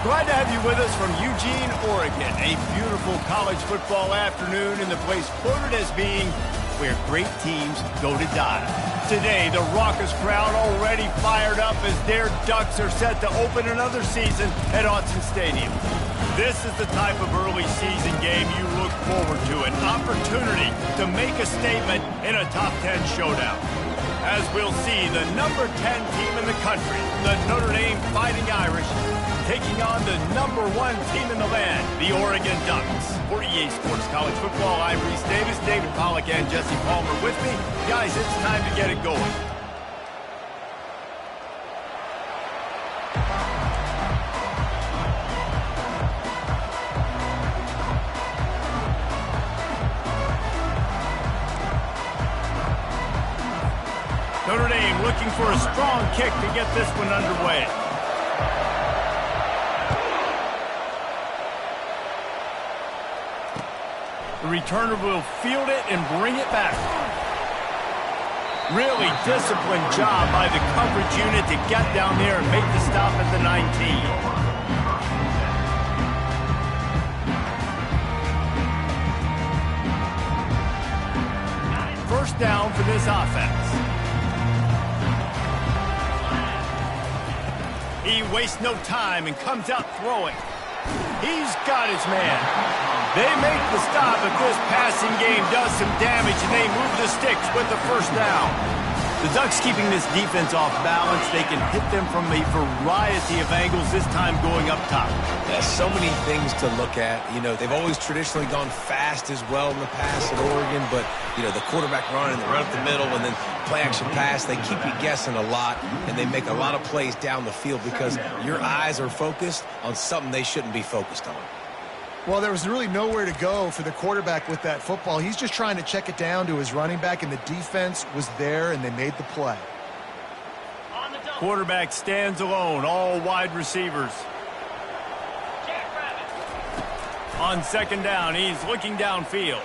Glad to have you with us from Eugene, Oregon. A beautiful college football afternoon in the place quoted as being where great teams go to die. Today, the raucous crowd already fired up as their Ducks are set to open another season at Autzen Stadium. This is the type of early season game you look forward to, an opportunity to make a statement in a top 10 showdown. As we'll see, the number 10 team in the country, the Notre Dame Fighting Irish, taking on the number 1 team in the land, the Oregon Ducks. For EA Sports College Football, I'm Reese Davis, David Pollack, and Jesse Palmer with me. Guys, it's time to get it going. Notre Dame looking for a strong kick to get this one underway. The returner will field it and bring it back. Really disciplined job by the coverage unit to get down there and make the stop at the 19. First down for this offense. He wastes no time and comes out throwing. He's got his man. They make the stop, but this passing game does some damage, and they move the sticks with the first down. The Ducks keeping this defense off balance. They can hit them from a variety of angles, this time going up top. Yeah, so many things to look at. You know, they've always traditionally gone fast as well in the past at Oregon, but, you know, the quarterback running, the run up the middle, and then play-action pass, they keep you guessing a lot, and they make a lot of plays down the field because your eyes are focused on something they shouldn't be focused on. Well, there was really nowhere to go for the quarterback with that football. He's just trying to check it down to his running back, and the defense was there, and they made the play. Quarterback stands alone, all wide receivers. On second down, he's looking downfield.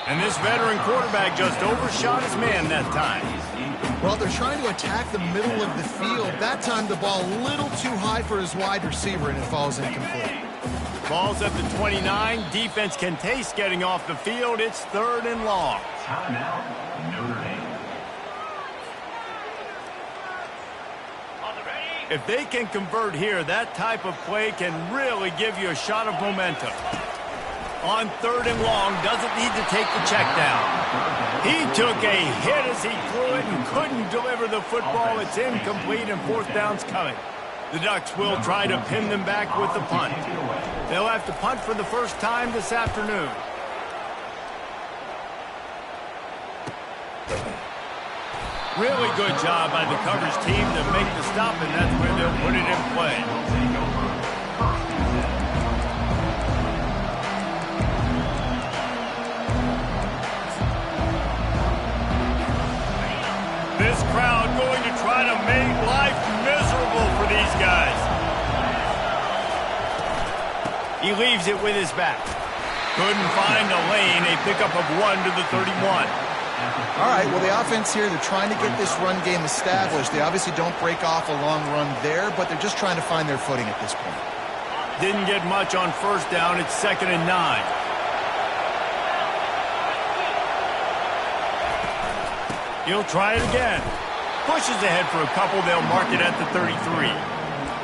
And this veteran quarterback just overshot his man that time. Well, they're trying to attack the middle of the field. That time, the ball a little too high for his wide receiver, and it falls incomplete. Ball's at the 29. Defense can taste getting off the field. It's 3rd and long. Timeout, Notre Dame. If they can convert here, that type of play can really give you a shot of momentum. On 3rd and long, doesn't need to take the check down. He took a hit as he threw it and couldn't deliver the football. It's incomplete, and 4th down's coming. The Ducks will try to pin them back with the punt. They'll have to punt for the first time this afternoon. Really good job by the coverage team to make the stop, and that's where they'll put it in play. This crowd going to try to make life miserable for these guys. He leaves it with his back. Couldn't find a lane. A pickup of 1 to the 31. All right, well, the offense here, they're trying to get this run game established. They obviously don't break off a long run there, but they're just trying to find their footing at this point. Didn't get much on first down. It's 2nd and 9. He'll try it again. Pushes ahead for a couple. They'll mark it at the 33.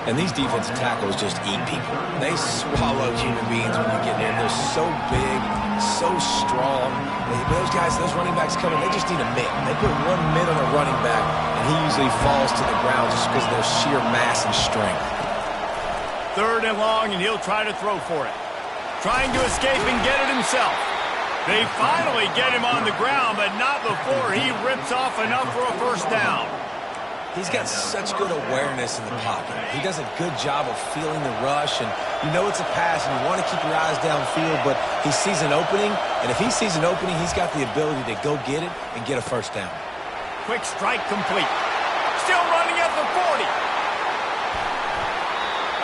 And these defensive tackles just eat people. They swallow human beings when you get there. They're so big, so strong. Those guys, those running backs coming, they just need a mid. They put 1 mid on a running back, and he usually falls to the ground just because of their sheer mass and strength. 3rd and long, and he'll try to throw for it. Trying to escape and get it himself. They finally get him on the ground, but not before he rips off enough for a first down. He's got such good awareness in the pocket. He does a good job of feeling the rush, and you know it's a pass, and you want to keep your eyes downfield, but he sees an opening, and if he sees an opening, he's got the ability to go get it and get a first down. Quick strike complete. Still running at the 40.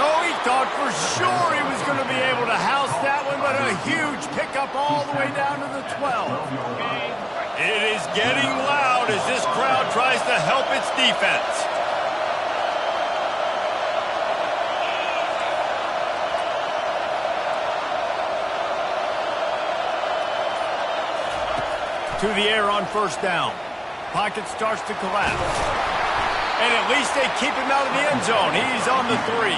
Oh, he thought for sure he was going to be able to house that one, but a huge pickup all the way down to the 12. It is getting loud as this crowd tries to help its defense. To the air on first down. Pocket starts to collapse. And at least they keep him out of the end zone. He's on the 3.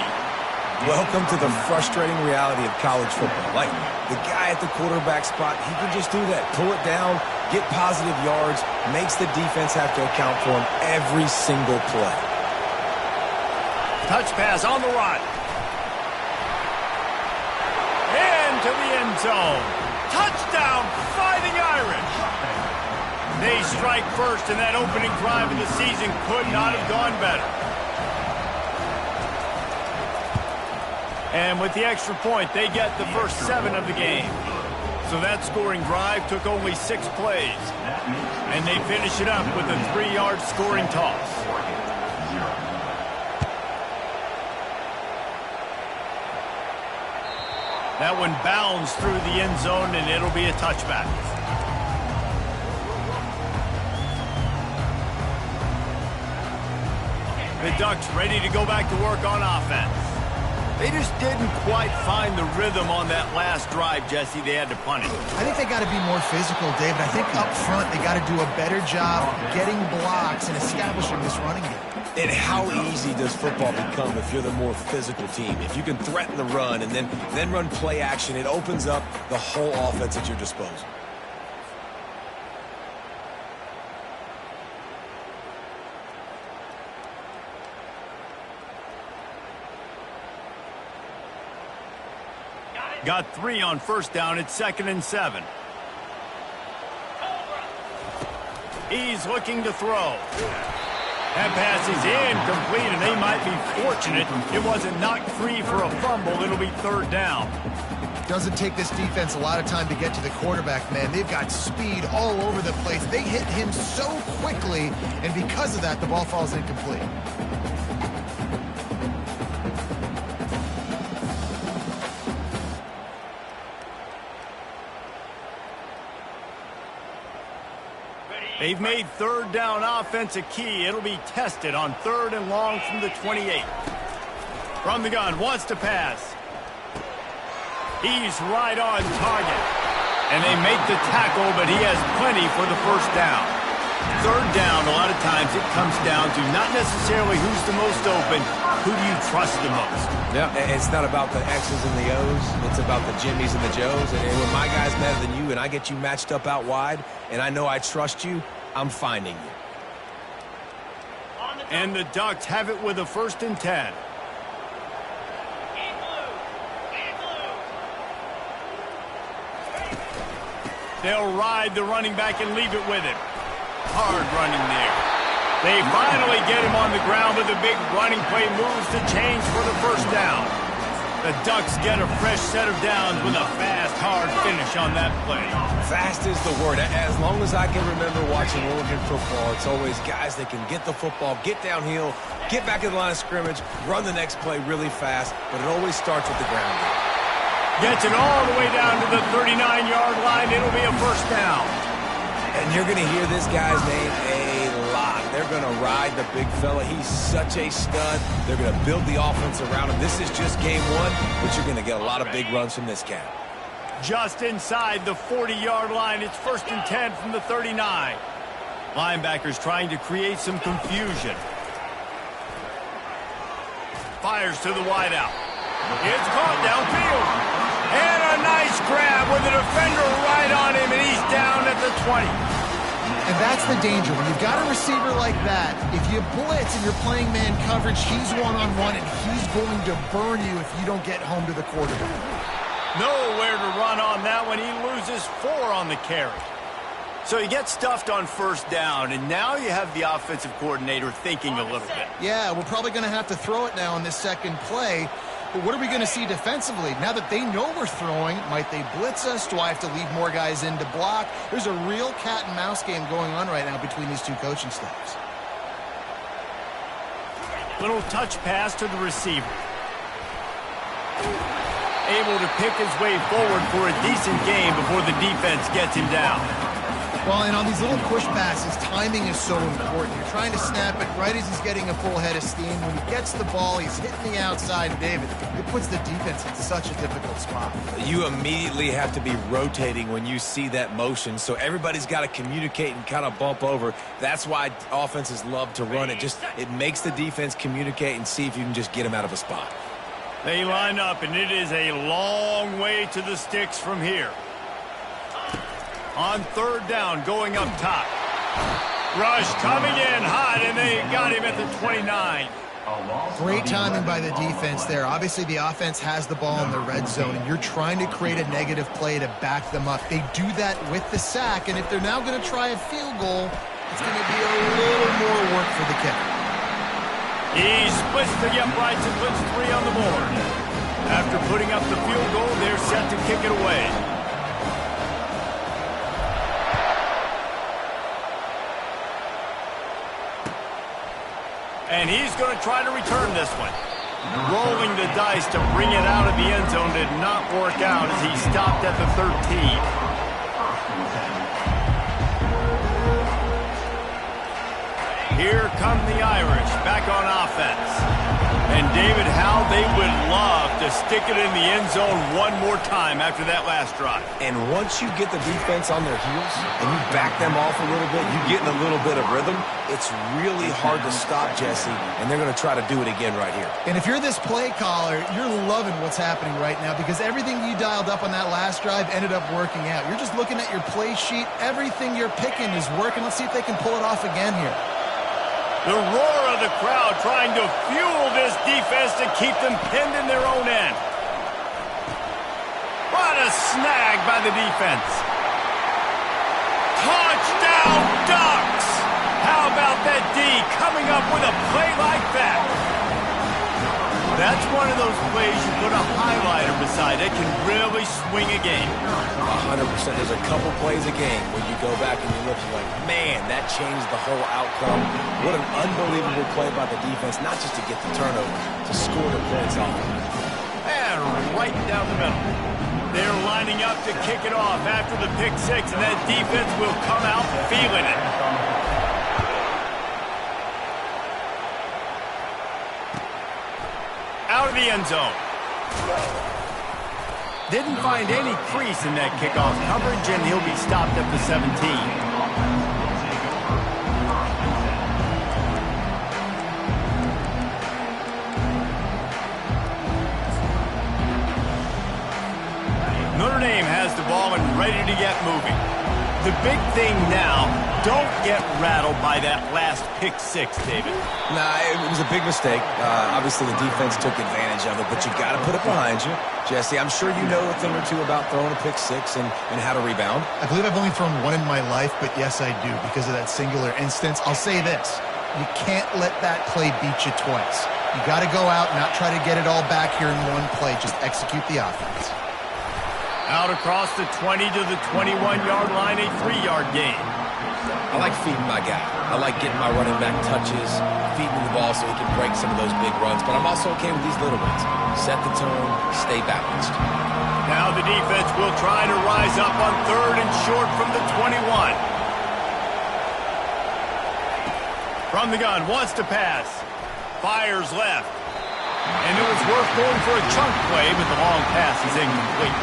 Welcome to the frustrating reality of college football. Like, the guy at the quarterback spot, he can just do that. Pull it down, get positive yards, makes the defense have to account for him every single play. Touch pass on the run. Into the end zone. Touchdown, Fighting Irish. They strike first, and that opening drive of the season could not have gone better. And with the extra point, they get the first 7 of the game. So that scoring drive took only 6 plays. And they finish it up with a 3-yard scoring toss. That one bounds through the end zone, and it'll be a touchback. The Ducks ready to go back to work on offense. They just didn't quite find the rhythm on that last drive, Jesse. They had to punt it. I think they got to be more physical, David. I think up front they got to do a better job getting blocks and establishing this running game. And how easy does football become if you're the more physical team? If you can threaten the run and then run play action, it opens up the whole offense at your disposal. Got 3 on first down. It's 2nd and 7. He's looking to throw. That pass is incomplete, and they might be fortunate it wasn't knocked free for a fumble. It'll be 3rd down. Doesn't take this defense a lot of time to get to the quarterback, man. They've got speed all over the place. They hit him so quickly, and because of that, the ball falls incomplete. They've made 3rd down offense a key. It'll be tested on 3rd and long from the 28. From the gun, wants to pass. He's right on target. And they make the tackle, but he has plenty for the first down. 3rd down, a lot of times it comes down to not necessarily who's the most open, who do you trust the most? Yeah, it's not about the X's and the O's. It's about the Jimmies and the Joes. And when my guy's better than you and I get you matched up out wide and I know I trust you, I'm finding you. And the Ducks have it with a 1st and 10. They'll ride the running back and leave it with him. Hard running there. They finally get him on the ground with a big running play, moves the chains for the first down. The Ducks get a fresh set of downs with a fast, hard finish on that play. Fast is the word. As long as I can remember watching Oregon football, it's always guys that can get the football, get downhill, get back to the line of scrimmage, run the next play really fast, but it always starts with the ground game. Gets it all the way down to the 39-yard line. It'll be a first down. And you're going to hear this guy's name a lot. They're going to ride the big fella. He's such a stud. They're going to build the offense around him. This is just game 1, but you're going to get a lot of big runs from this cat. Just inside the 40-yard line. It's 1st and 10 from the 39. Linebackers trying to create some confusion. Fires to the wideout. It's caught downfield. And a nice grab with a defender right on him, and he's down at the 20. And that's the danger. When you've got a receiver like that, if you blitz and you're playing man coverage, he's one-on-one, and he's going to burn you if you don't get home to the quarterback. Nowhere to run on that one. He loses 4 on the carry. So he gets stuffed on first down, and now you have the offensive coordinator thinking a little bit. Yeah, we're probably going to have to throw it now in this second play. But what are we going to see defensively? Now that they know we're throwing, might they blitz us? Do I have to leave more guys in to block? There's a real cat and mouse game going on right now between these two coaching staffs. Little touch pass to the receiver. Able to pick his way forward for a decent game before the defense gets him down. Well, and on these little push passes, timing is so important. You're trying to snap it right as he's getting a full head of steam. When he gets the ball, he's hitting the outside, David. It puts the defense in such a difficult spot. You immediately have to be rotating when you see that motion, so everybody's got to communicate and kind of bump over. That's why offenses love to run it. It makes the defense communicate and see if you can just get them out of a spot. They line up, and it is a long way to the sticks from here. On third down, going up top. Rush coming in hot, and they got him at the 29. Great timing by the defense there. Obviously, the offense has the ball in the red zone, and you're trying to create a negative play to back them up. They do that with the sack, and if they're now going to try a field goal, it's going to be a little more work for the kicker. He splits the uprights and puts 3 on the board. After putting up the field goal, they're set to kick it away. And he's going to try to return this one. Rolling the dice to bring it out of the end zone did not work out as he stopped at the 13. Here come the Irish back on offense. And David, how they would love to stick it in the end zone one more time after that last drive. And once you get the defense on their heels and you back them off a little bit, you get in a little bit of rhythm, it's really hard to stop, Jesse, and they're going to try to do it again right here. And if you're this play caller, you're loving what's happening right now because everything you dialed up on that last drive ended up working out. You're just looking at your play sheet. Everything you're picking is working. Let's see if they can pull it off again here. The roar of the crowd trying to fuel this defense to keep them pinned in their own end. What a snag by the defense. Touchdown Ducks! How about that D coming up with a play like that? That's one of those plays you put a highlighter beside. It can really swing a game. 100%. There's a couple plays a game where you go back and you look and you're like, man, that changed the whole outcome. What an unbelievable play by the defense, not just to get the turnover, to score the points off of it. And right down the middle. They're lining up to kick it off after the pick six, and that defense will come out feeling it. Out of the end zone. Didn't find any crease in that kickoff coverage, and he'll be stopped at the 17. Notre Dame has the ball and ready to get moving. The big thing now, don't get rattled by that last pick six, David. Nah, it was a big mistake. Obviously, the defense took advantage of it, but you got to put it behind you. Jesse, I'm sure you know a thing or two about throwing a pick six and how to rebound. I believe I've only thrown one in my life, but yes, I do because of that singular instance. I'll say this. You can't let that play beat you twice. You got to go out and not try to get it all back here in one play. Just execute the offense. Out across the 20 to the 21-yard line, a 3-yard gain. I like feeding my guy. I like getting my running back touches, feeding the ball so he can break some of those big runs, but I'm also okay with these little ones. Set the tone, stay balanced. Now the defense will try to rise up on 3rd and short from the 21. From the gun, wants to pass. Fires left. And it was worth going for a chunk play, but the long pass is incomplete.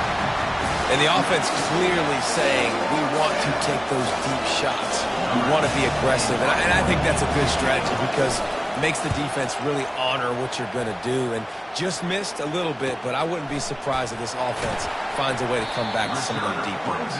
And the offense clearly saying, we want to take those deep shots. We want to be aggressive. And I think that's a good strategy because it makes the defense really honor what you're going to do. And just missed a little bit, but I wouldn't be surprised if this offense finds a way to come back to some of those deep ones.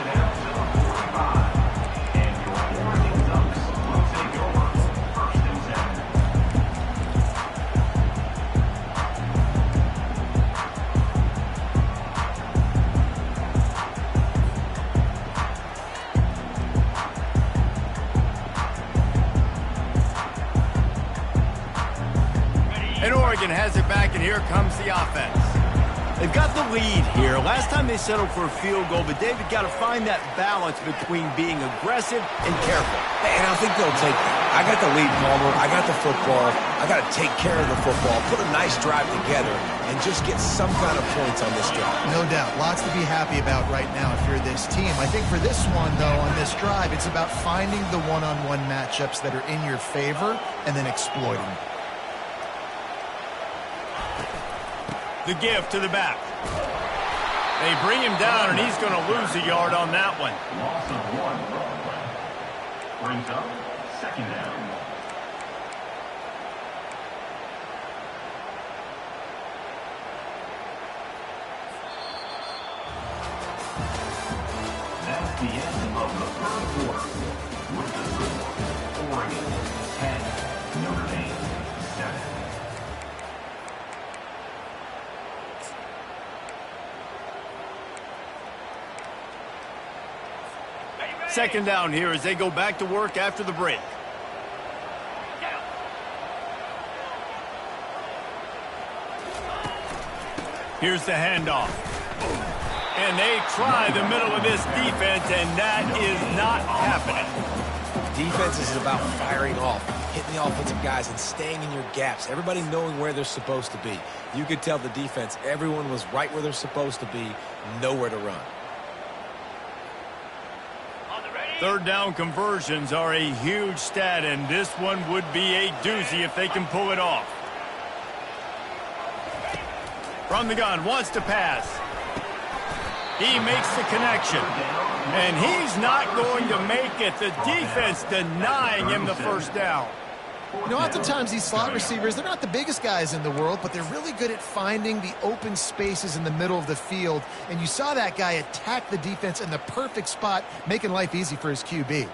And Oregon has it back, and here comes the offense. They've got the lead here. Last time they settled for a field goal, but David got to find that balance between being aggressive and careful. And I think they'll take that. I got the lead, Palmer. I got the football. I got to take care of the football, put a nice drive together, and just get some kind of points on this drive. No doubt. Lots to be happy about right now if you're this team. I think for this one, though, on this drive, it's about finding the one-on-one matchups that are in your favor and then exploiting them. The give to the back. They bring him down, and he's going to lose a yard on that one. Loss of 1 broadway. Brings up 2nd down. That's the end of the 3rd quarter. With the score, Oregon 10, Notre Dame 7. Second down here as they go back to work after the break. Here's the handoff. And they try the middle of this defense, and that is not happening. Defense is about firing off, hitting the offensive guys, and staying in your gaps. Everybody knowing where they're supposed to be. You could tell the defense, everyone was right where they're supposed to be, nowhere to run. Third down conversions are a huge stat, and this one would be a doozy if they can pull it off. From the gun, wants to pass. He makes the connection, and he's not going to make it. The defense denying him the first down. You know, oftentimes these slot receivers, they're not the biggest guys in the world, but they're really good at finding the open spaces in the middle of the field. And you saw that guy attack the defense in the perfect spot, making life easy for his QB.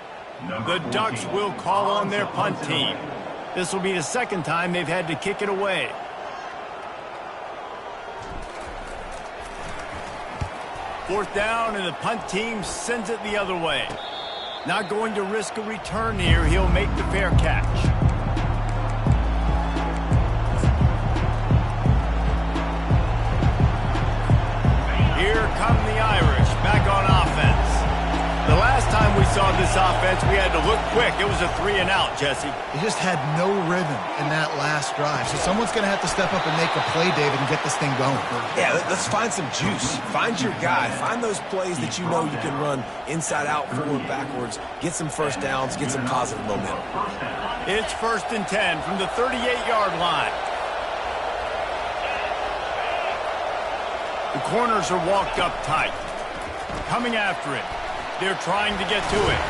The Ducks will call on their punt team. This will be the second time they've had to kick it away. Fourth down, and the punt team sends it the other way. Not going to risk a return here. He'll make the fair catch. Here come the Irish back on offense. The last time we saw this offense, we had to look quick. It was a 3-and-out, Jesse. He just had no rhythm in that last drive. So someone's going to have to step up and make a play, David, and get this thing going. Yeah, let's find some juice. Find your guy. Find those plays that you know you can run inside out, forward, backwards. Get some first downs. Get some positive momentum. It's 1st and 10 from the 38-yard line. The corners are walked up tight. Coming after it. They're trying to get to it.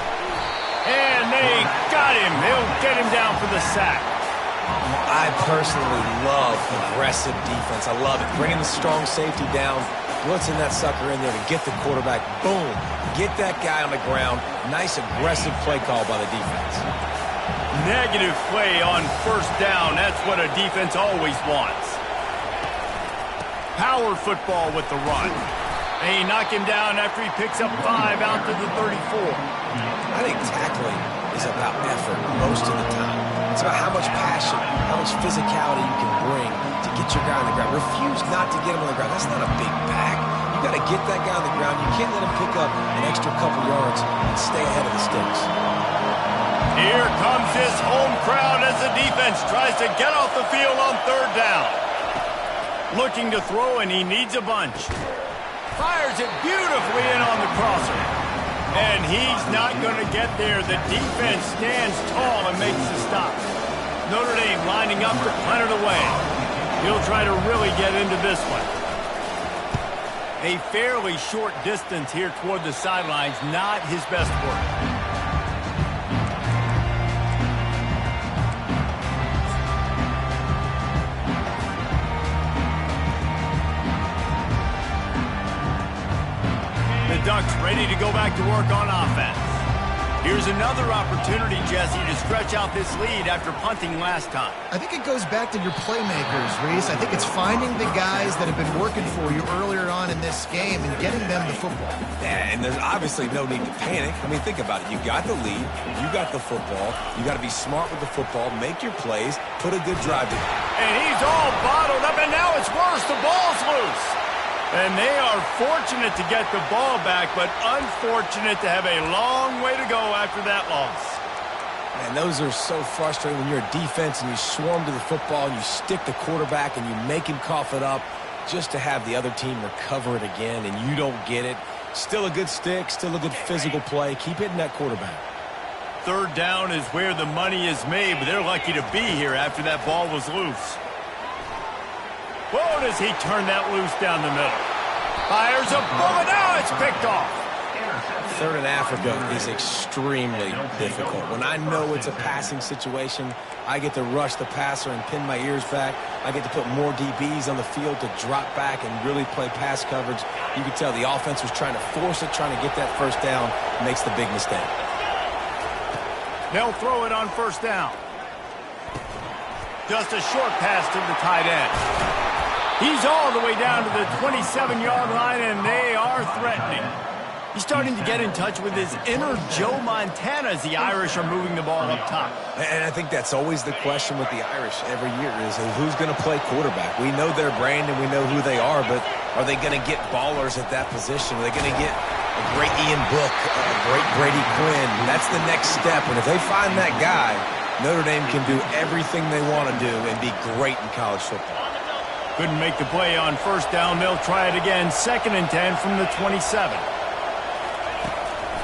And they got him. They'll get him down for the sack. I personally love aggressive defense. I love it. Bringing the strong safety down, blitzing that sucker in there to get the quarterback. Boom. Get that guy on the ground. Nice aggressive play call by the defense. Negative play on 1st down. That's what a defense always wants. Power football with the run. They knock him down after he picks up 5 out to the 34. I think tackling is about effort most of the time. It's about how much passion, how much physicality you can bring to get your guy on the ground. Refuse not to get him on the ground. That's not a big back. You got to get that guy on the ground. You can't let him pick up an extra couple yards and stay ahead of the sticks. Here comes his home crowd as the defense tries to get off the field on 3rd down. Looking to throw, and he needs a bunch. Fires it beautifully in on the crosser. And he's not going to get there. The defense stands tall and makes the stop. Notre Dame lining up to punt it away. He'll try to really get into this one. A fairly short distance here toward the sidelines. Not his best work. Ducks ready to go back to work on offense. Here's another opportunity, Jesse, to stretch out this lead after punting last time. I think it goes back to your playmakers, Reese. I think it's finding the guys that have been working for you earlier on in this game and getting them the football. Yeah, and there's obviously no need to panic. I mean, think about it. You got the lead. You got the football. You got to be smart with the football. Make your plays. Put a good drive in. And he's all bottled up, and now it's worse. The ball's loose. And they are fortunate to get the ball back, but unfortunate to have a long way to go after that loss. And those are so frustrating when you're a defense and you swarm to the football and you stick the quarterback and you make him cough it up just to have the other team recover it again and you don't get it. Still a good stick, still a good physical play. Keep hitting that quarterback. Third down is where the money is made, but they're lucky to be here after that ball was loose. Whoa, does he turn that loose down the middle. Fires a bullet. Now it's picked off. Third in Africa is extremely difficult. When I know it's a passing situation, I get to rush the passer and pin my ears back. I get to put more DBs on the field to drop back and really play pass coverage. You can tell the offense was trying to force it, trying to get that first down, makes the big mistake. They'll throw it on first down. Just a short pass to the tight end. He's all the way down to the 27-yard line, and they are threatening. He's starting to get in touch with his inner Joe Montana as the Irish are moving the ball up top. And I think that's always the question with the Irish every year is who's going to play quarterback. We know their brand and we know who they are, but are they going to get ballers at that position? Are they going to get a great Ian Book, a great Brady Quinn? That's the next step. And if they find that guy, Notre Dame can do everything they want to do and be great in college football. Couldn't make the play on first down. They'll try it again. 2nd and 10 from the 27.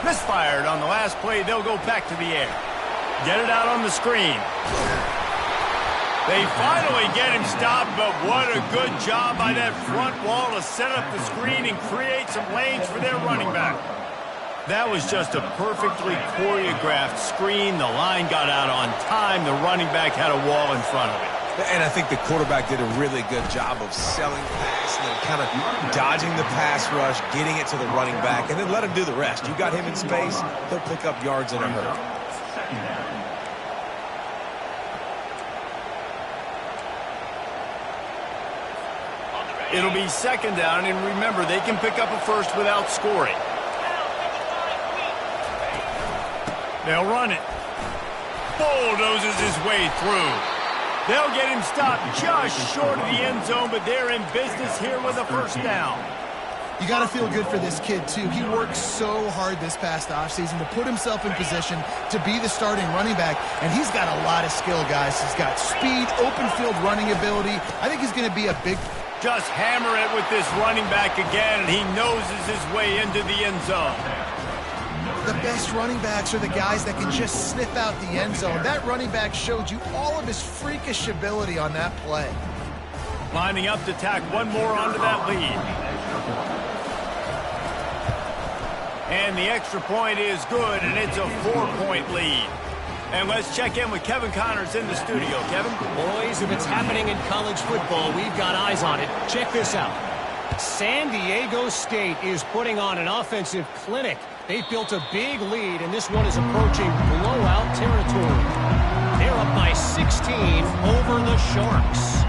Misfired on the last play. They'll go back to the air. Get it out on the screen. They finally get him stopped, but what a good job by that front wall to set up the screen and create some lanes for their running back. That was just a perfectly choreographed screen. The line got out on time. The running back had a wall in front of it. And I think the quarterback did a really good job of selling pass and then kind of dodging the pass rush, getting it to the running back, and then let him do the rest. You got him in space, he'll pick up yards in a hurry. It'll be 2nd down, and remember, they can pick up a first without scoring. They'll run it. Bulldozes his way through. They'll get him stopped just short of the end zone, but they're in business here with a first down. You got to feel good for this kid, too. He worked so hard this past offseason to put himself in position to be the starting running back, and he's got a lot of skill, guys. He's got speed, open field running ability. I think he's going to be a big... Just hammer it with this running back again, and he noses his way into the end zone. The best running backs are the guys that can just sniff out the end zone. That running back showed you all of his freakish ability on that play. Lining up to tack one more onto that lead. And the extra point is good, and it's a 4-point lead. And let's check in with Kevin Connors in the studio. Kevin? Boys, if it's happening in college football, we've got eyes on it. Check this out. San Diego State is putting on an offensive clinic. They've built a big lead, and this one is approaching blowout territory. They're up by 16 over the Sharks.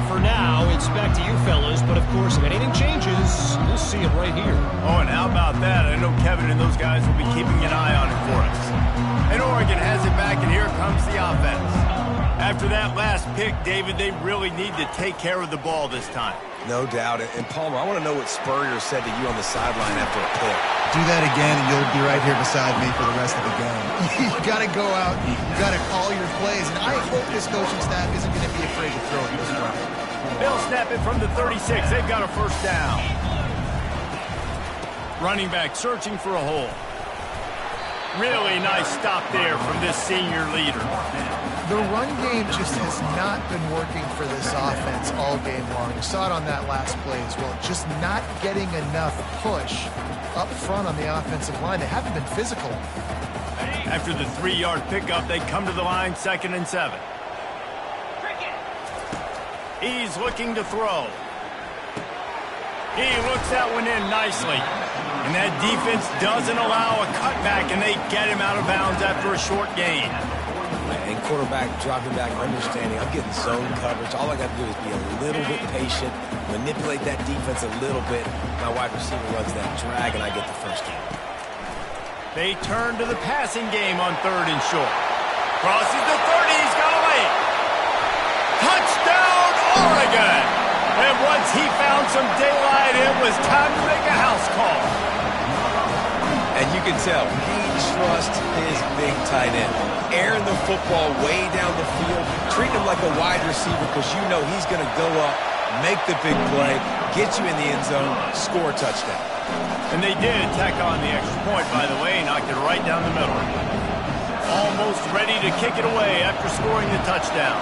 For now, it's back to you fellas, but of course, if anything changes, we'll see it right here. Oh, and how about that? I know Kevin and those guys will be keeping an eye on it for us. And Oregon has it back, and here comes the offense. After that last pick, David, they really need to take care of the ball this time. No doubt. And Palmer, I want to know what Spurrier said to you on the sideline after a pick. Do that again, and you'll be right here beside me for the rest of the game. You got to go out, you got to call your plays, and I hope this coaching staff isn't going to be afraid to throw it this way. They'll snap it from the 36. They've got a first down. Running back searching for a hole. Really nice stop there from this senior leader. The run game just has not been working for this offense all game long. You saw it on that last play as well. Just not getting enough push up front on the offensive line. They haven't been physical. After the 3-yard pickup, they come to the line, 2nd and 7. He's looking to throw. He looks that one in nicely. And that defense doesn't allow a cutback, and they get him out of bounds after a short gain. And quarterback dropping back, understanding I'm getting zone coverage. All I got to do is be a little bit patient, manipulate that defense a little bit. My wide receiver runs that drag, and I get the first down. They turn to the passing game on 3rd and short. Crosses the 30. He's got away. Touchdown, Oregon! And once he found some daylight, it was time to make a house call. And you can tell he trusts his big tight end. airing the football way down the field, treating him like a wide receiver because you know he's going to go up, make the big play, get you in the end zone, score a touchdown. And they did tack on the extra point, by the way, knocked it right down the middle. Almost ready to kick it away after scoring the touchdown.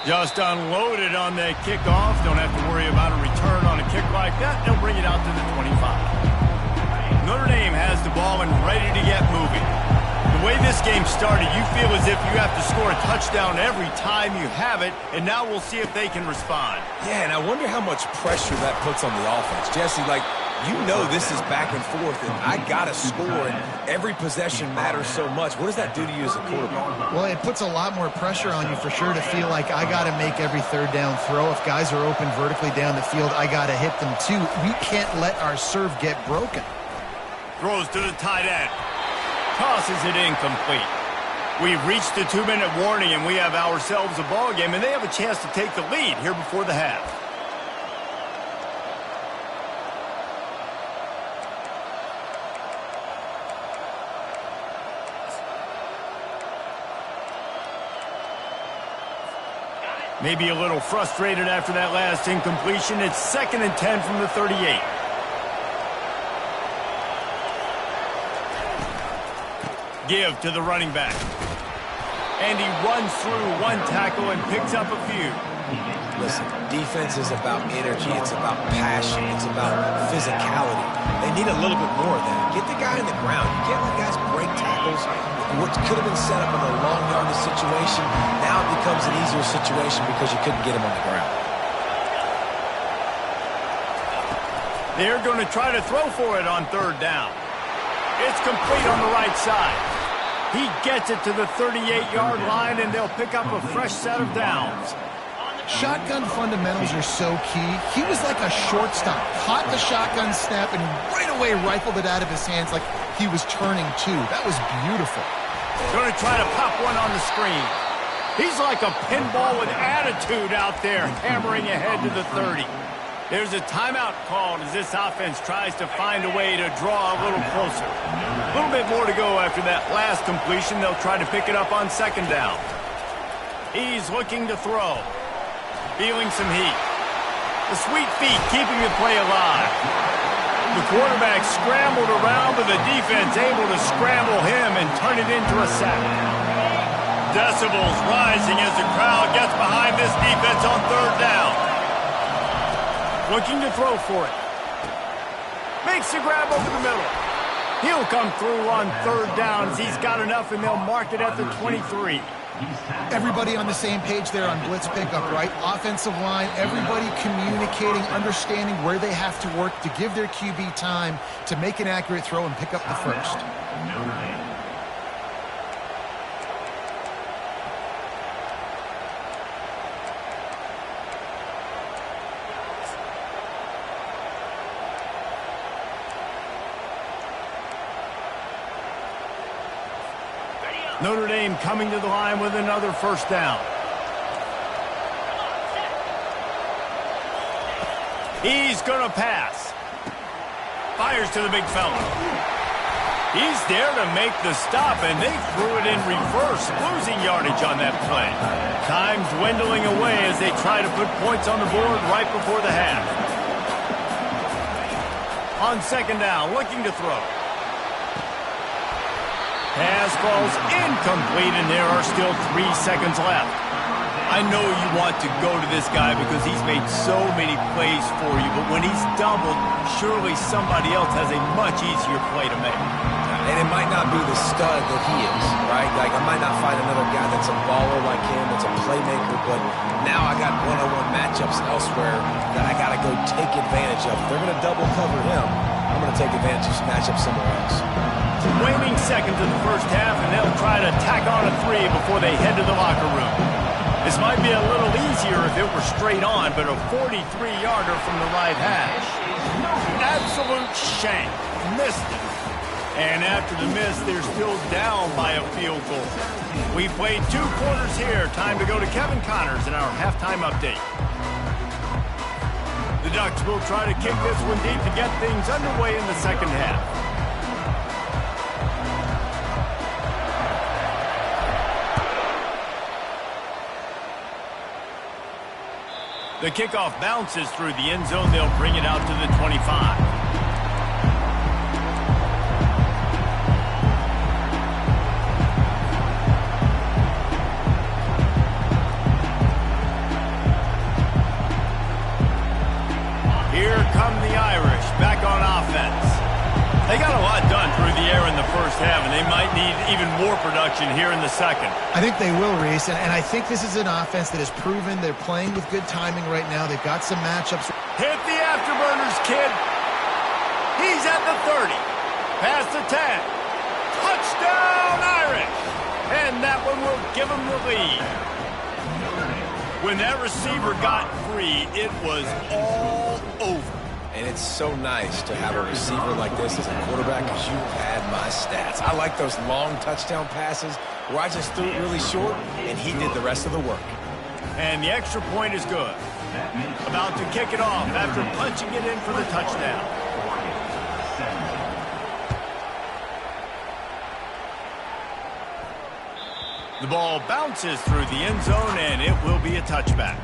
Just unloaded on that kickoff. Don't have to worry about a return on a kick like that. They'll bring it out to the 25. Notre Dame has the ball and ready to get moving. The way this game started, you feel as if you have to score a touchdown every time you have it, and now we'll see if they can respond. Yeah, and I wonder how much pressure that puts on the offense. Jesse, like, you know this is back and forth, and I got to score, and every possession matters so much. What does that do to you as a quarterback? Well, it puts a lot more pressure on you for sure to feel like I got to make every third down throw. If guys are open vertically down the field, I got to hit them too. We can't let our serve get broken. Throws to the tight end. Tosses it incomplete. We've reached the 2-minute warning, and we have ourselves a ball game, and they have a chance to take the lead here before the half. Maybe a little frustrated after that last incompletion. It's 2nd and 10 from the 38. Give to the running back. And he runs through one tackle and picks up a few. Listen, defense is about energy. It's about passion. It's about physicality. They need a little bit more of that. Get the guy in the ground. You can't let guys break tackles. What could have been set up in a long yardage situation, now it becomes an easier situation because you couldn't get him on the ground. They're going to try to throw for it on 3rd down. It's complete on the right side. He gets it to the 38-yard line, and they'll pick up a fresh set of downs. Shotgun fundamentals are so key. He was like a shortstop. Caught the shotgun snap and right away rifled it out of his hands like he was turning too. That was beautiful. Going to try to pop one on the screen. He's like a pinball with attitude out there, hammering ahead to the 30. There's a timeout called as this offense tries to find a way to draw a little closer. A little bit more to go after that last completion. They'll try to pick it up on 2nd down. He's looking to throw. Feeling some heat. The sweet feet keeping the play alive. The quarterback scrambled around, but the defense able to scramble him and turn it into a sack. Decibels rising as the crowd gets behind this defense on 3rd down. Looking to throw for it. Makes the grab over the middle. He'll come through on 3rd down as he's got enough, and they'll mark it at the 23. Everybody on the same page there on blitz pickup, right? Offensive line, everybody communicating, understanding where they have to work to give their QB time to make an accurate throw and pick up the first. Notre Dame coming to the line with another 1st down. He's going to pass. Fires to the big fella. He's there to make the stop, and they threw it in reverse, losing yardage on that play. Time dwindling away as they try to put points on the board right before the half. On 2nd down, looking to throw. Pass falls incomplete, and there are still 3 seconds left. I know you want to go to this guy because he's made so many plays for you, but when he's doubled, surely somebody else has a much easier play to make. And it might not be the stud that he is, right? Like, I might not find another guy that's a baller like him, that's a playmaker, but now I got one-on-one matchups elsewhere that I got to go take advantage of. If they're going to double cover him, I'm going to take advantage of this matchup somewhere else. Waning seconds in the 1st half, and they'll try to tack on a 3 before they head to the locker room. This might be a little easier if it were straight on, but a 43-yarder from the right hash. Absolute shank. Missed it. And after the miss, they're still down by a field goal. We played 2 quarters here. Time to go to Kevin Connors in our halftime update. Ducks will try to kick this one deep to get things underway in the second half. The kickoff bounces through the end zone. They'll bring it out to the 25. Here come the Irish back on offense. They got a lot done through the air in the first half, and they might need even more production here in the second. I think they will, Reese, and I think this is an offense that has proven they're playing with good timing right now. They've got some matchups. Hit the afterburners, kid. He's at the 30. Past the 10. Touchdown, Irish. And that one will give them the lead. When that receiver got free, it was all over. And it's so nice to have a receiver like this as a quarterback because you pad my stats. I like those long touchdown passes where I just threw it really short and he did the rest of the work. And the extra point is good. About to kick it off after punching it in for the touchdown. The ball bounces through the end zone and it will be a touchback.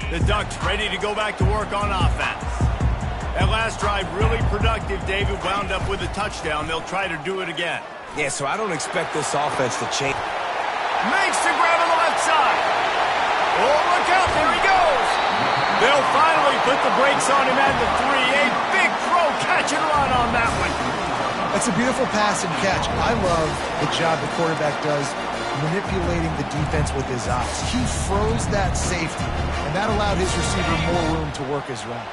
The Ducks ready to go back to work on offense. That last drive really productive. David wound up with a touchdown. They'll try to do it again. Yeah, so I don't expect this offense to change. Makes the grab on the left side. Oh, look out. There he goes. They'll finally put the brakes on him at the 3. A big throw, catch and run on that one. That's a beautiful pass and catch. I love the job the quarterback does manipulating the defense with his eyes. He froze that safety, and that allowed his receiver more room to work his route.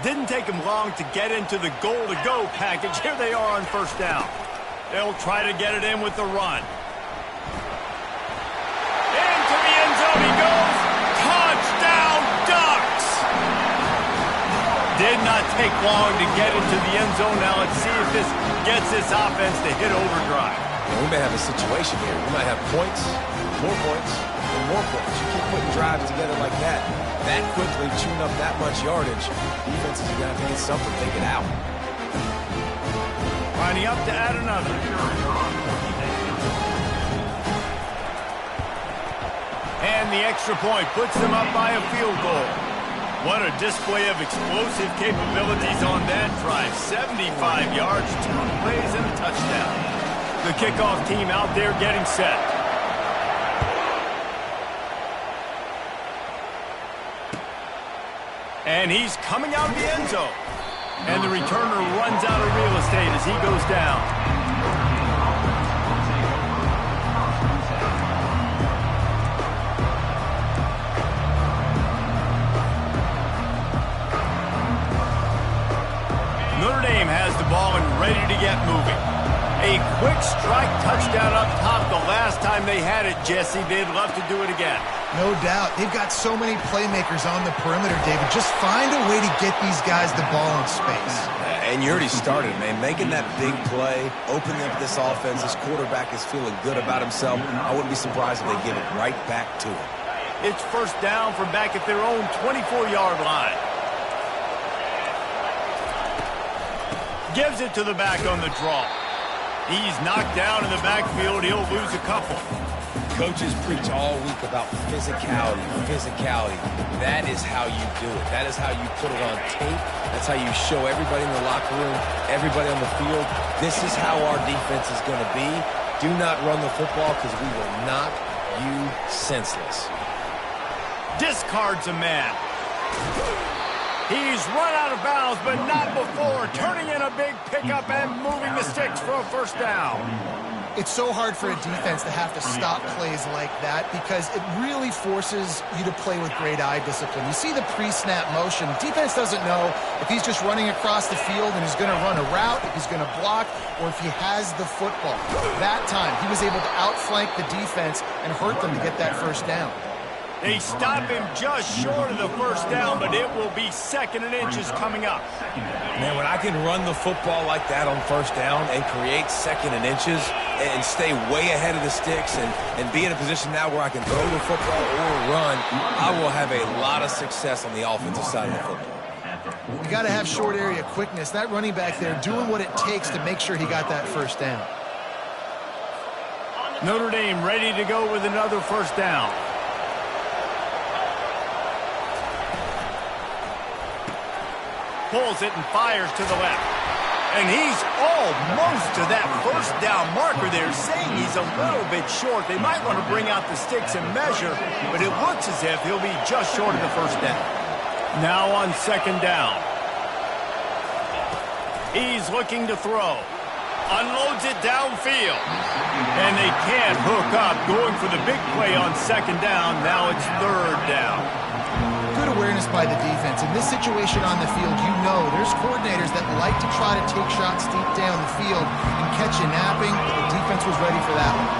Didn't take him long to get into the goal-to-go package. Here they are on first down. They'll try to get it in with the run. Into the end zone he goes. Touchdown, Ducks! Did not take long to get into the end zone. Now let's see if this gets this offense to hit overdrive. And we may have a situation here. We might have points, and more points. You keep putting drives together like that quickly, chewing up that much yardage, defenses are going to have to get something taken out. Lining up to add another. And the extra point puts them up by a field goal. What a display of explosive capabilities on that drive. 75 yards, 2 plays, and a touchdown. The kickoff team out there getting set. And he's coming out of the end zone. And the returner runs out of real estate as he goes down. Notre Dame has the ball and ready to get moving. A quick strike touchdown up top the last time they had it, Jesse. They'd love to do it again. No doubt. They've got so many playmakers on the perimeter, David. Just find a way to get these guys the ball in space. And you already started, man. Making that big play, opening up this offense. This quarterback is feeling good about himself. I wouldn't be surprised if they give it right back to him. It's first down from back at their own 24-yard line. Gives it to the back on the draw. He's knocked down in the backfield. He'll lose a couple. Coaches preach all week about physicality. That is how you do it. That is how you put it on tape. That's how you show everybody in the locker room, everybody on the field. This is how our defense is going to be. Do not run the football because we will knock you senseless. Discards a man. He's run out of bounds, but not before. Turning in a big pickup and moving the sticks for a first down. It's so hard for a defense to have to stop plays like that because it really forces you to play with great eye discipline. You see the pre-snap motion. Defense doesn't know if he's just running across the field and he's going to run a route, if he's going to block, or if he has the football. That time, he was able to outflank the defense and hurt them to get that first down. They stop him just short of the first down, but it will be 2nd and inches coming up. Man, when I can run the football like that on first down and create 2nd and inches and stay way ahead of the sticks and be in a position now where I can throw the football or run, I will have a lot of success on the offensive side of the football. You got to have short area quickness. That running back there doing what it takes to make sure he got that first down. Notre Dame ready to go with another first down. Pulls it and fires to the left. And he's almost to that first down marker there, saying he's a little bit short. They might want to bring out the sticks and measure, but it looks as if he'll be just short of the first down. Now on 2nd down. He's looking to throw. Unloads it downfield. And they can't hook up, going for the big play on 2nd down. Now it's 3rd down. Good awareness by the defense. In this situation on the field, you know there's coordinators that like to try to take shots deep down the field and catch you napping, but the defense was ready for that one.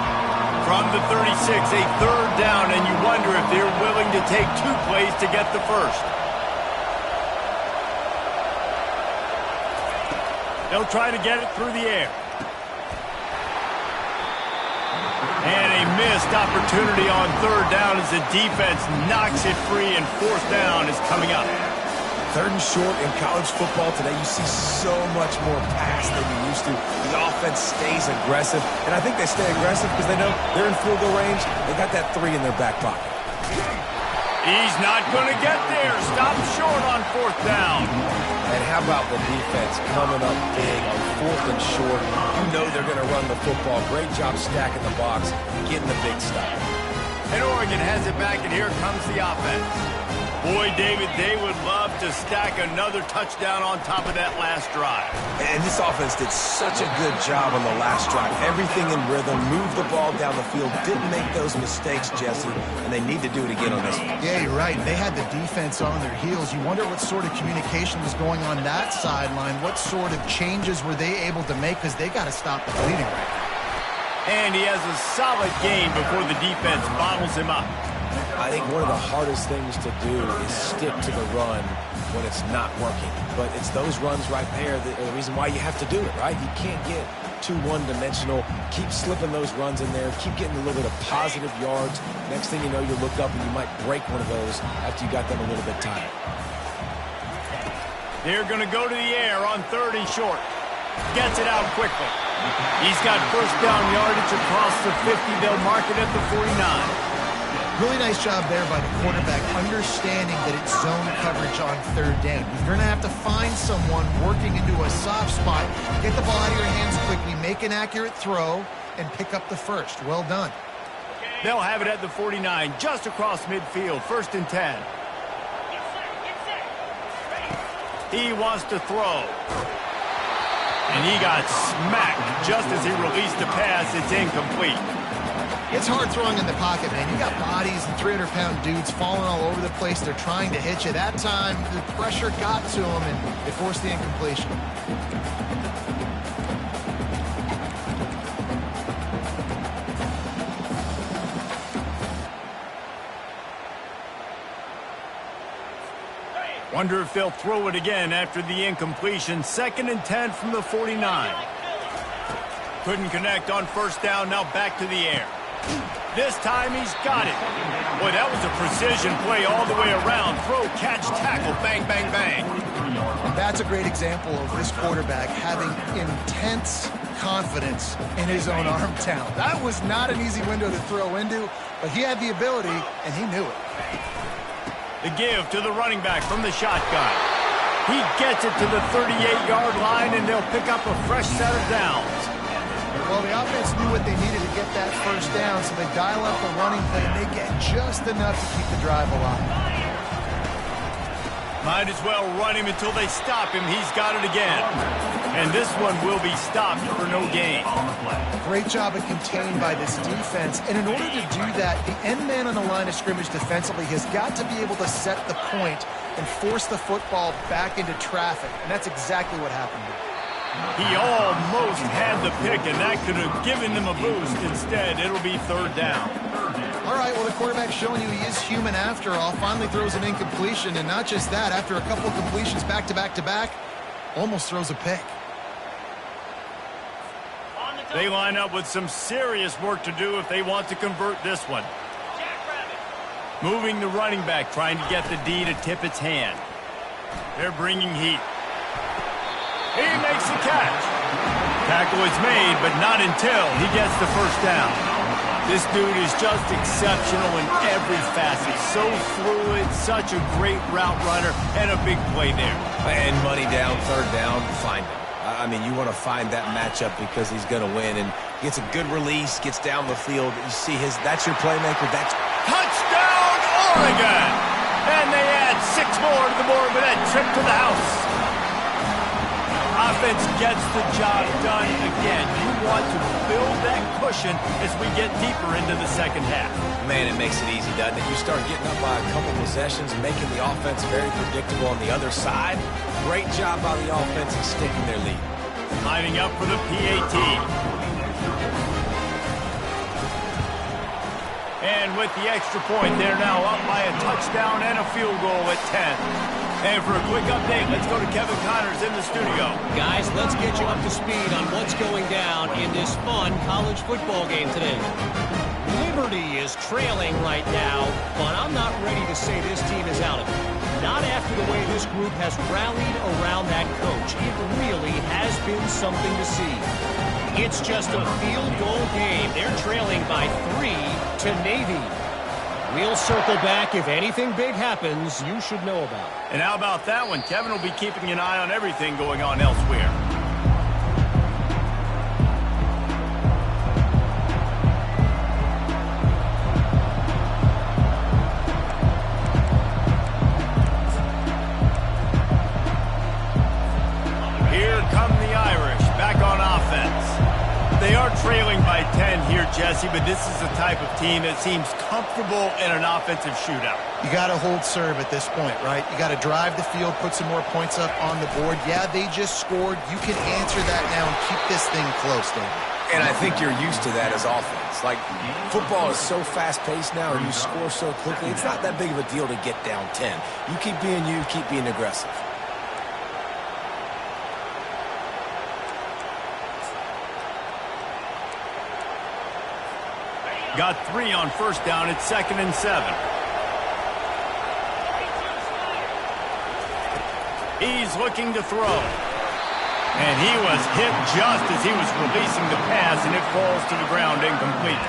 From the 36, a 3rd down, and you wonder if they're willing to take 2 plays to get the first. They'll try to get it through the air. And a missed opportunity on 3rd down as the defense knocks it free, and 4th down is coming up. 3rd and short in college football today, you see so much more pass than you used to. The offense stays aggressive, and I think they stay aggressive because they know they're in field goal range. They got that 3 in their back pocket. He's not going to get there. Stop short on 4th down. And how about the defense coming up big on 4th and short? You know they're going to run the football. Great job stacking the box, getting the big stop. And Oregon has it back, and here comes the offense. Boy, David, they would love to stack another touchdown on top of that last drive. And this offense did such a good job on the last drive. Everything in rhythm, moved the ball down the field, didn't make those mistakes, Jesse, and they need to do it again on this one. Yeah, you're right. They had the defense on their heels. You wonder what sort of communication was going on that sideline. What sort of changes were they able to make, because they got to stop the bleeding right now. And he has a solid gain before the defense bottles him up. I think one of the hardest things to do is stick to the run when it's not working. But it's those runs right there that are the reason why you have to do it, right? You can't get too one-dimensional. Keep slipping those runs in there. Keep getting a little bit of positive yards. Next thing you know, you look up and you might break one of those after you got them a little bit tired. They're going to go to the air on 3rd and short. Gets it out quickly. He's got first down yardage across the 50. They'll mark it at the 49. Really nice job there by the quarterback, understanding that it's zone coverage on 3rd down. You're going to have to find someone working into a soft spot, get the ball out of your hands quickly, make an accurate throw, and pick up the first. Well done. They'll have it at the 49, just across midfield, 1st and 10. He wants to throw. And he got smacked just as he released the pass. It's incomplete. It's hard throwing in the pocket, man. You got bodies and 300-pound dudes falling all over the place. They're trying to hit you. That time, the pressure got to them, and it forced the incompletion. Wonder if they'll throw it again after the incompletion. 2nd and 10 from the 49. Couldn't connect on first down. Now back to the air. This time he's got it. Boy, that was a precision play all the way around. Throw, catch, tackle, bang, bang, bang. And that's a great example of this quarterback having intense confidence in his own arm talent. That was not an easy window to throw into, but he had the ability, and he knew it. The give to the running back from the shotgun. He gets it to the 38-yard line, and they'll pick up a fresh set of downs. Well, the offense knew what they needed to get that first down, so they dial up the running play, and they get just enough to keep the drive alive. Might as well run him until they stop him. He's got it again. And this one will be stopped for no gain. Great job of containing by this defense. And in order to do that, the end man on the line of scrimmage defensively has got to be able to set the point and force the football back into traffic. And that's exactly what happened here. He almost had the pick, and that could have given them a boost. Instead, it'll be 3rd down. All right, well, the quarterback's showing you he is human after all. Finally throws an incompletion, and not just that, after a couple of completions back-to-back-to-back, almost throws a pick. They line up with some serious work to do if they want to convert this one. Moving the running back, trying to get the D to tip its hand. They're bringing heat. He makes the catch. Tackle is made, but not until he gets the first down. This dude is just exceptional in every facet. So fluid, such a great route runner, and a big play there. And money down, third down, find him. I mean, you want to find that matchup because he's going to win, and gets a good release, gets down the field. You see that's your playmaker. That's touchdown, Oregon! And they add 6 more to the board with that trip to the house. Offense gets the job done again. You want to build that cushion as we get deeper into the second half. Man, it makes it easy, doesn't it? You start getting up by a couple possessions, making the offense very predictable on the other side. Great job by the offense in sticking their lead. Lining up for the PAT. And with the extra point, they're now up by a touchdown and a field goal at 10. And for a quick update, let's go to Kevin Connors in the studio. Guys, let's get you up to speed on what's going down in this fun college football game today. Liberty is trailing right now, but I'm not ready to say this team is out of it. Not after the way this group has rallied around that coach. It really has been something to see. It's just a field goal game. They're trailing by 3 to Navy. We'll circle back. If anything big happens, you should know about it. And how about that one? Kevin will be keeping an eye on everything going on elsewhere. Here come the Irish, back on offense. They are trailing by 10 here, Jesse, but this is the type of team that seems comfortable in an offensive shootout. You got to hold serve at this point, right? You got to drive the field, put some more points up on the board. Yeah, they just scored. You can answer that now and keep this thing close, David. And I think you're used to that as offense. Like, football is so fast-paced now, and you score so quickly, it's not that big of a deal to get down 10. You keep being you, keep being aggressive. Got 3 on first down. It's 2nd and 7. He's looking to throw. And he was hit just as he was releasing the pass, and it falls to the ground incomplete.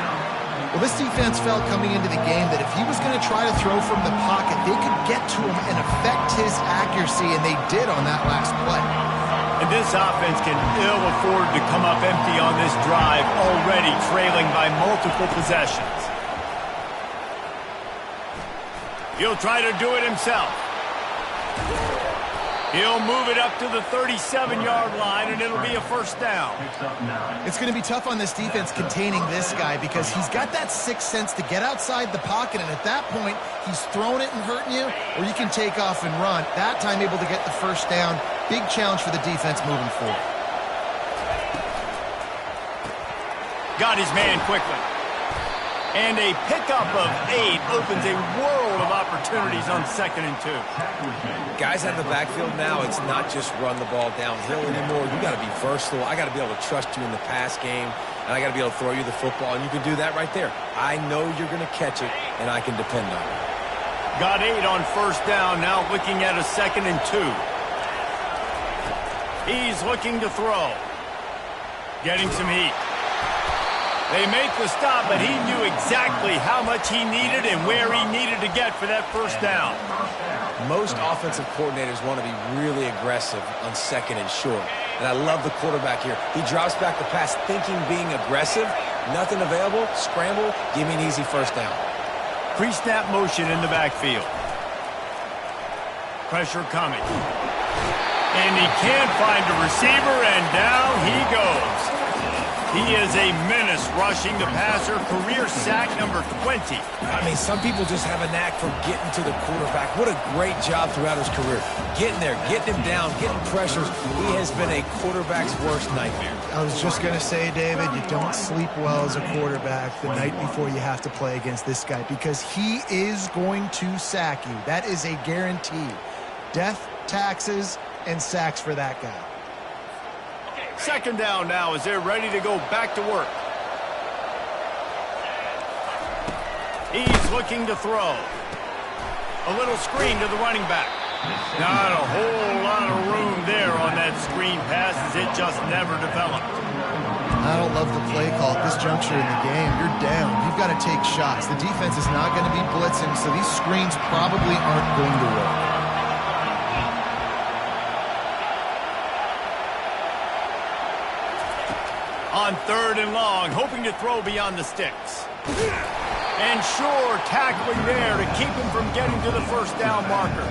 Well, this defense felt coming into the game that if he was going to try to throw from the pocket, they could get to him and affect his accuracy, and they did on that last play. And this offense can ill afford to come up empty on this drive, already trailing by multiple possessions. He'll try to do it himself. He'll move it up to the 37-yard line, and it'll be a first down. It's going to be tough on this defense containing this guy because he's got that sixth sense to get outside the pocket, and at that point, he's throwing it and hurting you, or you can take off and run. That time able to get the first down. Big challenge for the defense moving forward. Got his man quickly. And a pickup of 8 opens a world of opportunities on 2nd and 2. Guys out of the backfield now, it's not just run the ball downhill anymore. You got to be versatile. I got to be able to trust you in the pass game, and I got to be able to throw you the football, and you can do that right there. I know you're going to catch it, and I can depend on it. Got 8 on first down, now looking at a 2nd and 2. He's looking to throw. Getting some heat. They make the stop, but he knew exactly how much he needed and where he needed to get for that first down. Most offensive coordinators want to be really aggressive on 2nd and short. And I love the quarterback here. He drops back the pass thinking being aggressive. Nothing available. Scramble. Give me an easy first down. Pre-snap motion in the backfield. Pressure coming. And he can't find a receiver, and down he goes. He is a menace rushing the passer, career sack number 20. I mean, some people just have a knack for getting to the quarterback. What a great job throughout his career. Getting there, getting him down, getting pressures. He has been a quarterback's worst nightmare. I was just going to say, David, you don't sleep well as a quarterback the night before you have to play against this guy because he is going to sack you. That is a guarantee. Death, taxes, and sacks for that guy. Second down now as they're ready to go back to work. He's looking to throw. A little screen to the running back. Not a whole lot of room there on that screen pass as it just never developed. I don't love the play call at this juncture in the game. You're down. You've got to take shots. The defense is not going to be blitzing, so these screens probably aren't going to work. On third and long, hoping to throw beyond the sticks. And sure, tackling there to keep him from getting to the first down marker.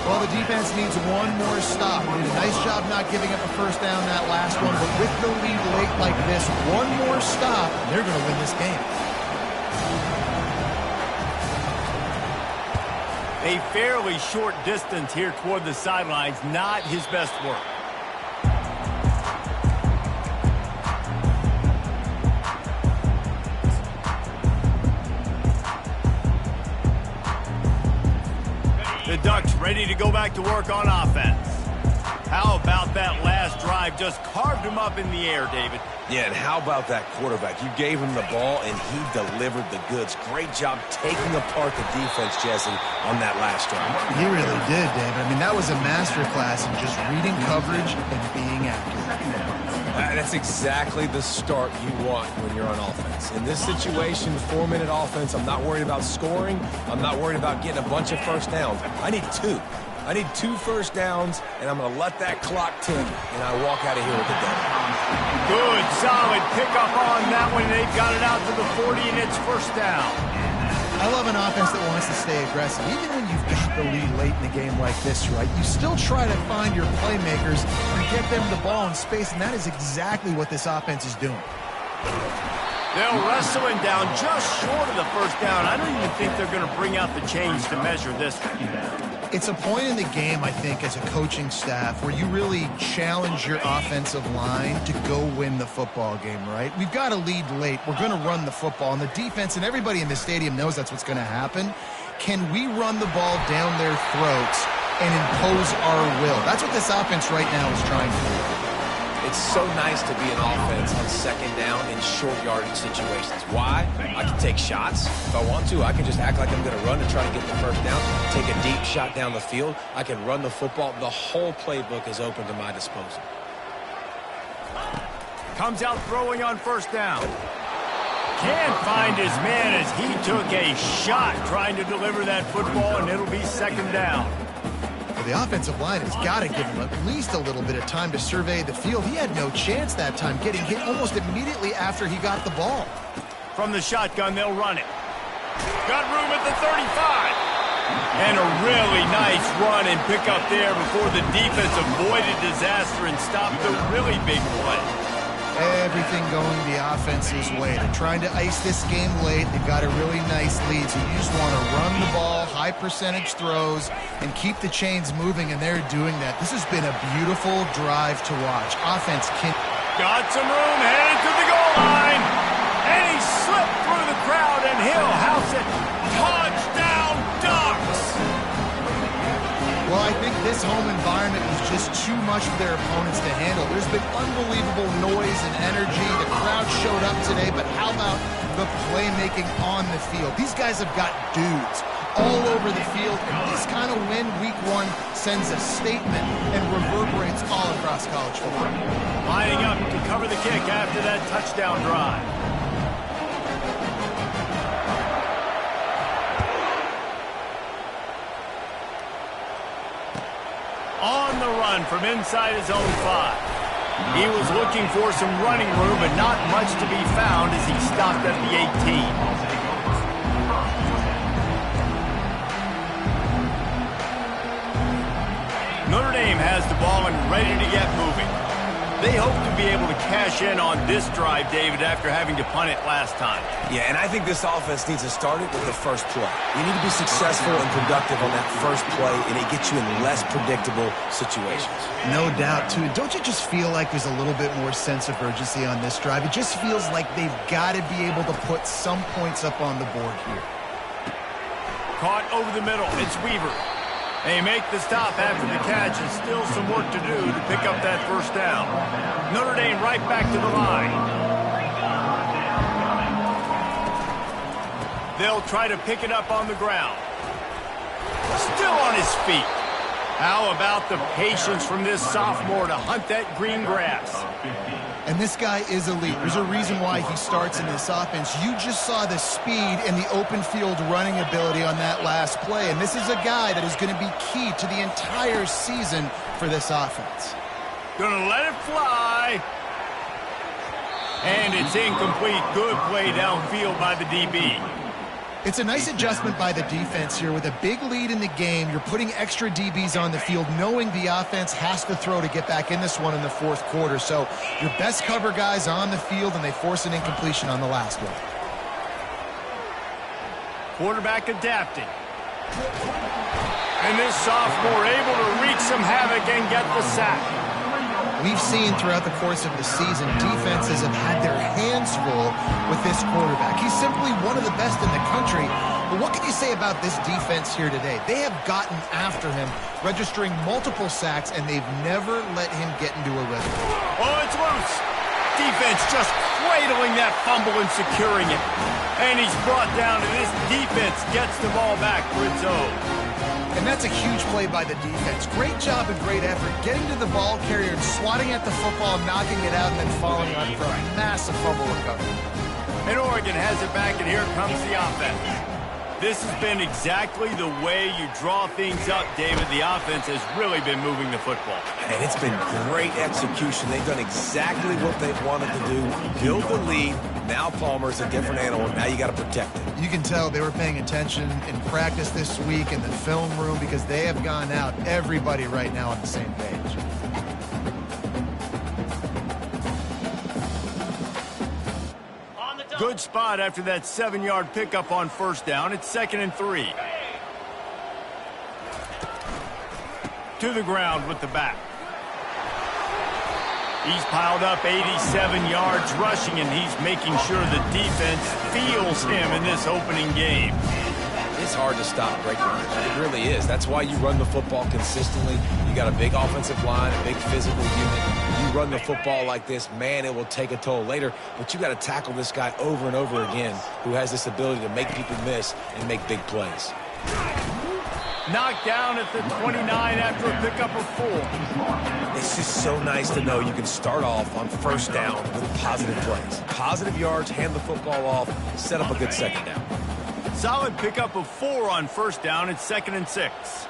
Well, the defense needs one more stop. They did a nice job not giving up a first down that last one, but with the lead late like this, one more stop, and they're going to win this game. A fairly short distance here toward the sidelines, not his best work. The Ducks ready to go back to work on offense. How about that last drive? Just carved him up in the air, David. Yeah, and how about that quarterback? You gave him the ball, and he delivered the goods. Great job taking apart the defense, Jesse, on that last drive. He really did, David. I mean, that was a masterclass in just reading coverage and being accurate. That's exactly the start you want when you're on offense. In this situation, 4-minute offense, I'm not worried about scoring. I'm not worried about getting a bunch of first downs. I need 2. I need 2 first downs, and I'm going to let that clock tick, and I walk out of here with the day. Good, solid pickup on that one. They've got it out to the 40, and it's first down. I love an offense that wants to stay aggressive. Even when you've got the lead late in the game like this, right, you still try to find your playmakers and get them the ball in space, and that is exactly what this offense is doing. They'll wrestle him down just short of the first down. I don't even think they're going to bring out the chains to measure this one. It's a point in the game, I think, as a coaching staff where you really challenge your offensive line to go win the football game, right? We've got to lead late. We're going to run the football, and the defense and everybody in the stadium knows that's what's going to happen. Can we run the ball down their throats and impose our will? That's what this offense right now is trying to do. It's so nice to be an offense on second down in short yardage situations. Why? I can take shots. If I want to, I can just act like I'm going to run and try to get the first down, take a deep shot down the field. I can run the football. The whole playbook is open to my disposal. Comes out throwing on first down. Can't find his man as he took a shot trying to deliver that football, and it'll be second down. The offensive line has got to give him at least a little bit of time to survey the field. He had no chance that time, getting hit almost immediately after he got the ball. From the shotgun, they'll run it. Got room at the 35. And a really nice run and pick up there before the defense avoided disaster and stopped the really big play. Everything going the offense's way. They're trying to ice this game late. They've got a really nice lead, so you just want to run the ball, high percentage throws, and keep the chains moving, and they're doing that. This has been a beautiful drive to watch. Offense can... Got some room, headed to the goal line, and he slipped through the crowd, and he'll house it. Touchdown, Ducks! Well, I think this home environment was just too much for their opponents to handle. There's been unbelievable noise and energy. The crowd showed up today, but how about the playmaking on the field? These guys have got dudes all over the field, and this kind of win week 1 sends a statement and reverberates all across college football. Lining up to cover the kick after that touchdown drive. On the run from inside his own 5. He was looking for some running room, but not much to be found as he stopped at the 18. Notre Dame has the ball and ready to get moving. They hope to be able to cash in on this drive, David, after having to punt it last time. Yeah, and I think this offense needs to start it with the first play. You need to be successful and productive on that first play, and it gets you in less predictable situations. No doubt, too. Don't you just feel like there's a little bit more sense of urgency on this drive? It just feels like they've got to be able to put some points up on the board here. Caught over the middle. It's Weaver. They make the stop after the catch, and still some work to do to pick up that first down. Notre Dame right back to the line. They'll try to pick it up on the ground. Still on his feet. How about the patience from this sophomore to hunt that green grass? And this guy is elite. There's a reason why he starts in this offense. You just saw the speed and the open field running ability on that last play. And this is a guy that is going to be key to the entire season for this offense. Gonna let it fly. And it's incomplete. Good play downfield by the DB. It's a nice adjustment by the defense here. With a big lead in the game, you're putting extra DBs on the field, knowing the offense has to throw to get back in this one in the fourth quarter. So your best cover guys on the field, and they force an incompletion on the last one. Quarterback adapting. And this sophomore able to wreak some havoc and get the sack. We've seen throughout the course of the season, defenses have had their hands full with this quarterback. He's simply one of the best in the country. But what can you say about this defense here today? They have gotten after him, registering multiple sacks, and they've never let him get into a rhythm. Oh, it's loose. Defense just cradling that fumble and securing it. And he's brought down, and this defense gets the ball back for its own. And that's a huge play by the defense. Great job and great effort getting to the ball carrier and swatting at the football, knocking it out, and then falling on it for a massive fumble recovery. And Oregon has it back, and here comes the offense. This has been exactly the way you draw things up, David. The offense has really been moving the football. And it's been great execution. They've done exactly what they've wanted to do. Build the lead. Now Palmer's a different animal. Now you got to protect it. You can tell they were paying attention in practice this week in the film room, because they have gone out, everybody right now on the same page. Good spot after that 7-yard pickup on first down. It's 2nd and 3. To the ground with the back. He's piled up 87 yards rushing, and he's making sure the defense feels him in this opening game. It's hard to stop breaking runs. It really is. That's why you run the football consistently. You got a big offensive line, a big physical unit. You run the football like this, man, it will take a toll later. But you got to tackle this guy over and over again, who has this ability to make people miss and make big plays. Knocked down at the 29 after a pickup of 4. It's just so nice to know you can start off on first down with positive plays. Positive yards, hand the football off, set up a good second down. Solid pickup of 4 on first down. It's 2nd and 6.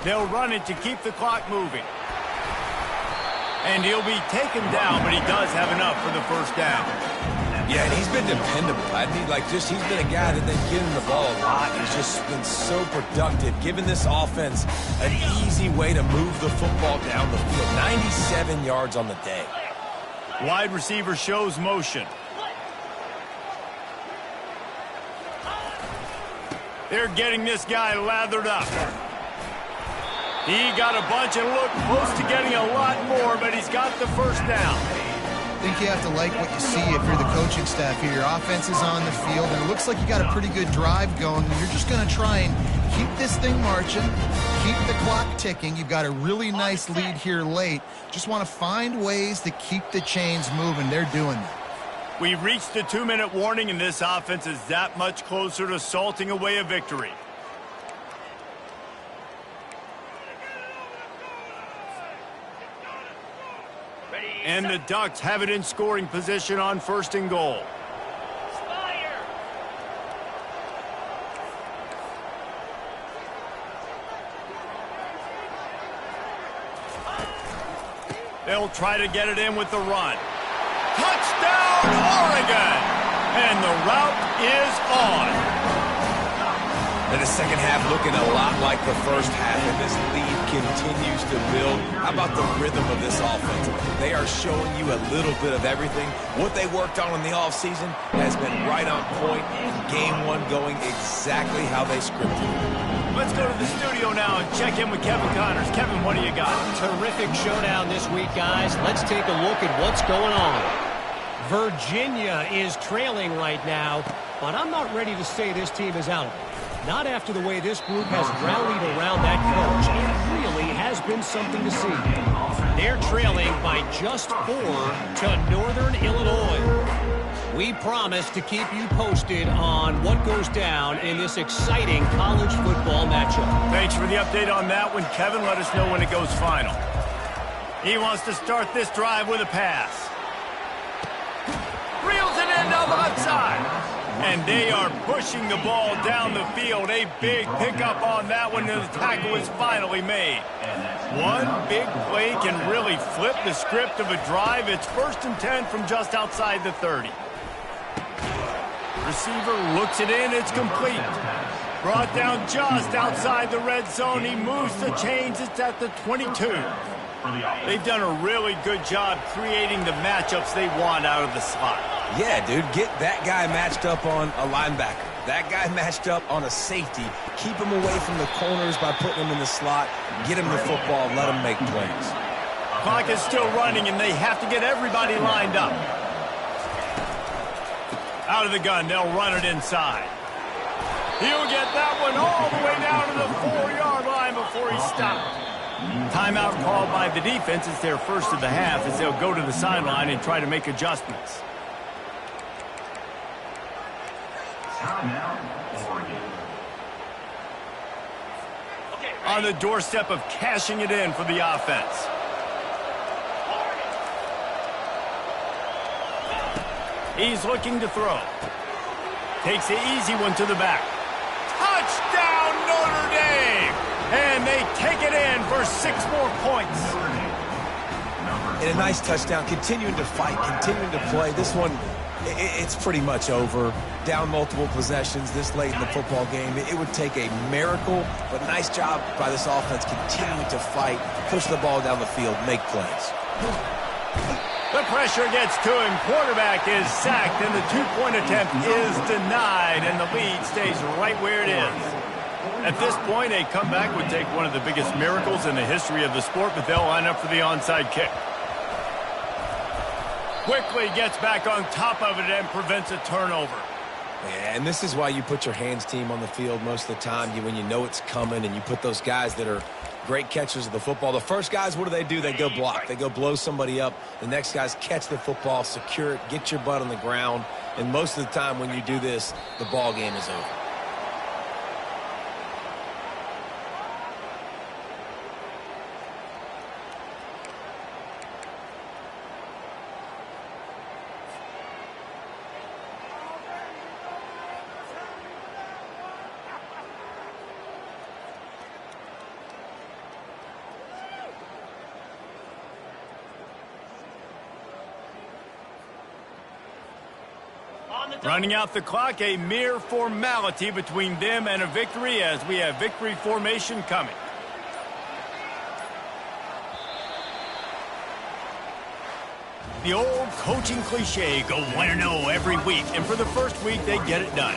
They'll run it to keep the clock moving. And he'll be taken down, but he does have enough for the first down. Yeah, and he's been dependable. He's been a guy that they've given the ball a lot. He's just been so productive, giving this offense an easy way to move the football down the field. 97 yards on the day. Wide receiver shows motion. They're getting this guy lathered up. He got a bunch and looked close to getting a lot more, but he's got the first down. I think you have to like what you see if you're the coaching staff here. Your offense is on the field, and it looks like you got a pretty good drive going, and you're just going to try and keep this thing marching, keep the clock ticking. You've got a really nice lead here late. Just want to find ways to keep the chains moving. They're doing that. We've reached the 2-minute warning, and this offense is that much closer to salting away a victory. And the Ducks have it in scoring position on 1st and goal. They'll try to get it in with the run. Touchdown, Oregon! And the route is on. And the second half looking a lot like the first half, and this lead continues to build. How about the rhythm of this offense? They are showing you a little bit of everything. What they worked on in the offseason has been right on point, and game one going exactly how they scripted it. Let's go to the studio now and check in with Kevin Connors. Kevin, what do you got? Terrific showdown this week, guys. Let's take a look at what's going on. Virginia is trailing right now, but I'm not ready to say this team is out of it. Not after the way this group has rallied around that coach. It really has been something to see. They're trailing by just 4 to Northern Illinois. We promise to keep you posted on what goes down in this exciting college football matchup. Thanks for the update on that one, Kevin. Let us know when it goes final. He wants to start this drive with a pass. Reels it in down the left side. And they are pushing the ball down the field. A big pickup on that one, and the tackle is finally made. One big play can really flip the script of a drive. It's 1st and 10 from just outside the 30. Receiver looks it in. It's complete. Brought down just outside the red zone. He moves the chains. It's at the 22. They've done a really good job creating the matchups they want out of the slot. Yeah, dude, get that guy matched up on a linebacker. That guy matched up on a safety. Keep him away from the corners by putting him in the slot. Get him the football. Let him make plays. Clock is still running, and they have to get everybody lined up. Out of the gun, they'll run it inside. He'll get that one all the way down to the 4-yard line before he stopped. Timeout called by the defense. It's their first of the half as they'll go to the sideline and try to make adjustments. On the doorstep of cashing it in for the offense. He's looking to throw. Takes the easy one to the back. Touchdown, Notre Dame! And they take it in for 6 more points. And a nice touchdown. Continuing to fight, continuing to play. This one, it's pretty much over. Down multiple possessions this late in the football game. It would take a miracle, but nice job by this offense continuing to fight, push the ball down the field, make plays. The pressure gets to him. Quarterback is sacked, and the 2-point attempt is denied, and the lead stays right where it is. At this point, a comeback would take one of the biggest miracles in the history of the sport, but they'll line up for the onside kick. Quickly gets back on top of it and prevents a turnover. Yeah, and this is why you put your hands team on the field most of the time. When you know it's coming, and you put those guys that are great catchers of the football. The first guys, what do? They go block. They go blow somebody up. The next guys catch the football, secure it, get your butt on the ground. And most of the time when you do this, the ball game is over. Running out the clock, a mere formality between them and a victory as we have victory formation coming. The old coaching cliche, go 1-0 every week, and for the first week, they get it done.